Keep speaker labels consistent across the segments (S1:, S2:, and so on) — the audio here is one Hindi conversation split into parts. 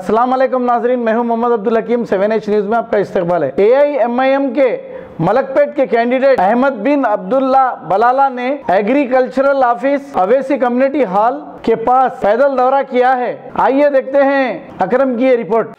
S1: अस्सलाम वालेकुम नाजरीन, मैं हूं मोहम्मद अब्दुल हकीम। 7H न्यूज़ में आपका इस्तकबाल है। AIMIM के मलकपेट के कैंडिडेट अहमद बिन अब्दुल्ला बलाला ने agricultural office Owaisi community hall के पास पैदल दौरा किया है। आइए देखते हैं अकरम की ये रिपोर्ट।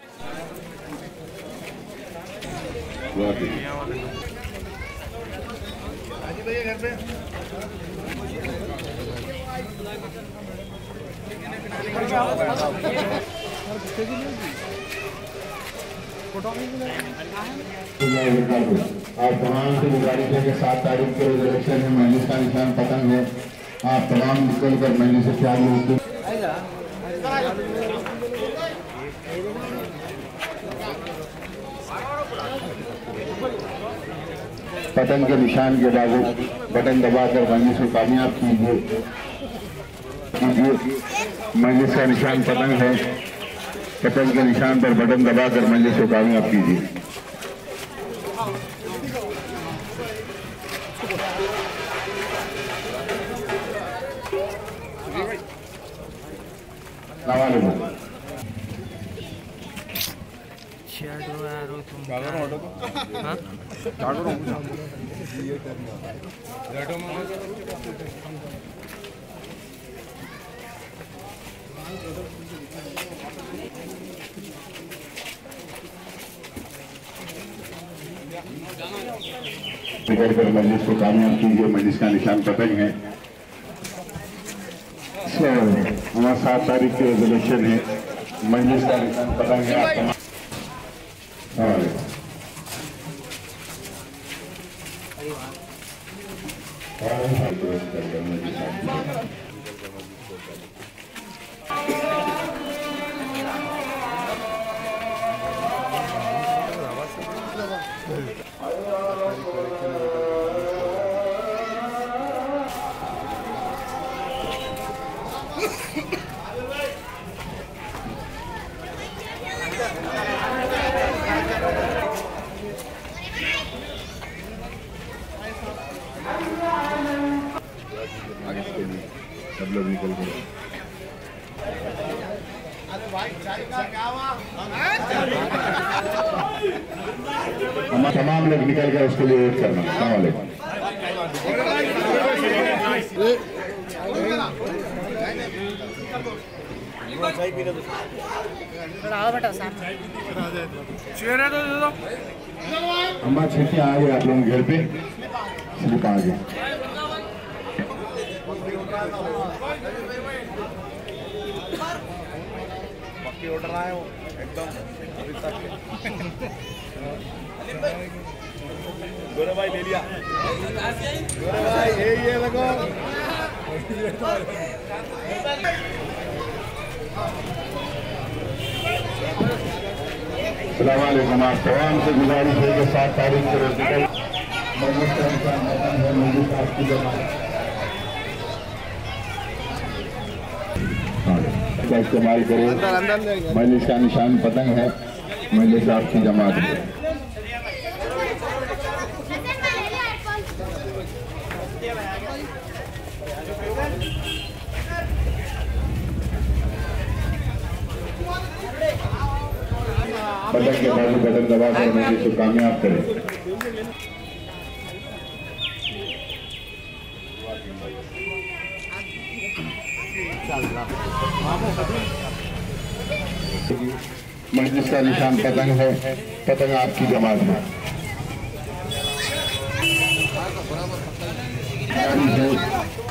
S2: आप तमाम से गुजारिश है कि 7 तारीख के इलेक्शन में मजलिस का निशान पतंग है। आप तमाम निकल कर मजलिस से चालू होते पतंग के निशान के बाद बटन दबाकर मजलिस को कामयाब कीजिए। मजलिस का निशान पतंग है। पतंग के निशान पर बटन दबाकर मजलिस को कामयाब कीजिए। निकल कर मजलिस को कामयाब कीजिए। मजलिस का निशान पतंग है। हमारा 7 तारीख की रेजोल्यूशन है। मजलिस का निशान पतंग है। सब लोग निकल गए। हम तमाम लोग निकल कर उसके लिए वेट करना। अम्मा छुट्टी आ गए आप लोग घर पे सिर्फ आ गए।
S3: बाकी ऑर्डर आए हो एकदम गोरे भाई ले लिया। गोरे भाई ये लगो।
S2: अस्सलाम वालेकुम। आप तमाम से गुजारिश है कि 7 तारीख को मजलिस का निशान पतंग है। मजलिस आपकी जमात का इस्तेमाल करें। मजलिस का निशान पतंग है। मजलिस आपकी जमात है। पतंग के बाजू बटन दबाकर मजलिस को कामयाब करें। मजलिस का निशान पतंग है। पतंग आपकी जमात में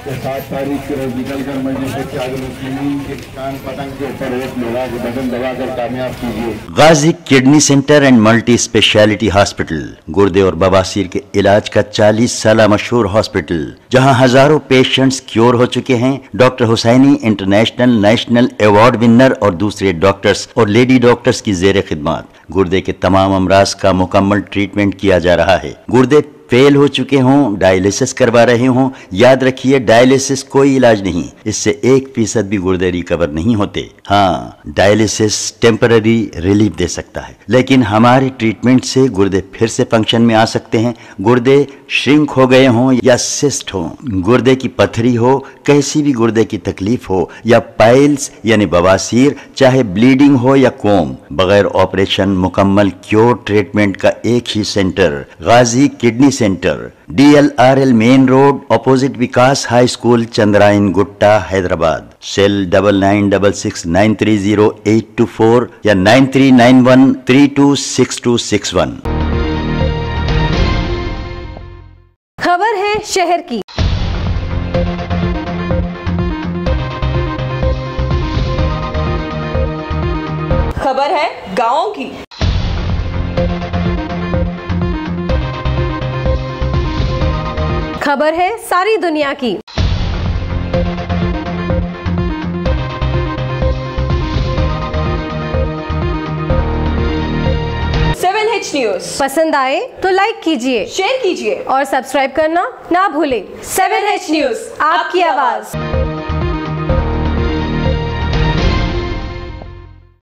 S2: 7 तारीख के रोज निकल कर मजलिस के निशान पतंग के ऊपर एक लगा के बटन दबाकर कामयाब कीजिए।
S4: Ghazi kidney center and multi specialty hospital, गुर्दे और बवासीर के इलाज का 40 साल मशहूर हॉस्पिटल, जहां हजारों पेशेंट्स क्योर हो चुके हैं। Doctor Hussaini international national award winner और दूसरे डॉक्टर्स और लेडी डॉक्टर्स की जेर खिदमत गुर्दे के तमाम अमराज का मुकम्मल ट्रीटमेंट किया जा रहा है। गुर्दे फेल हो चुके हों, डायलिसिस करवा रहे हों, याद रखिए डायलिसिस कोई इलाज नहीं, इससे 1% भी गुर्दे रिकवर नहीं होते। हाँ, डायलिसिस टेम्पररी रिलीफ दे सकता है, लेकिन हमारे ट्रीटमेंट से गुर्दे फिर से फंक्शन में आ सकते हैं। गुर्दे श्रिंक हो गए हों या सिस्ट हो, गुर्दे की पथरी हो, कैसी भी गुर्दे की तकलीफ हो, या पाइल्स यानी बवासीर, चाहे ब्लीडिंग हो या कोम, बगैर ऑपरेशन मुकम्मल क्योर ट्रीटमेंट का एक ही center, Ghazi kidney center, DLRL main road, opposite Vikas high school, Chandrayan Gutta, Hyderabad. Cell 9966930824 या 9391326261।
S5: खबर है शहर की।
S6: खबर है गांवों की।
S5: खबर है सारी दुनिया की।
S6: 7H न्यूज
S5: पसंद आए तो लाइक कीजिए,
S6: शेयर कीजिए
S5: और सब्सक्राइब करना ना भूलें।
S6: 7H न्यूज,
S5: आपकी आवाज।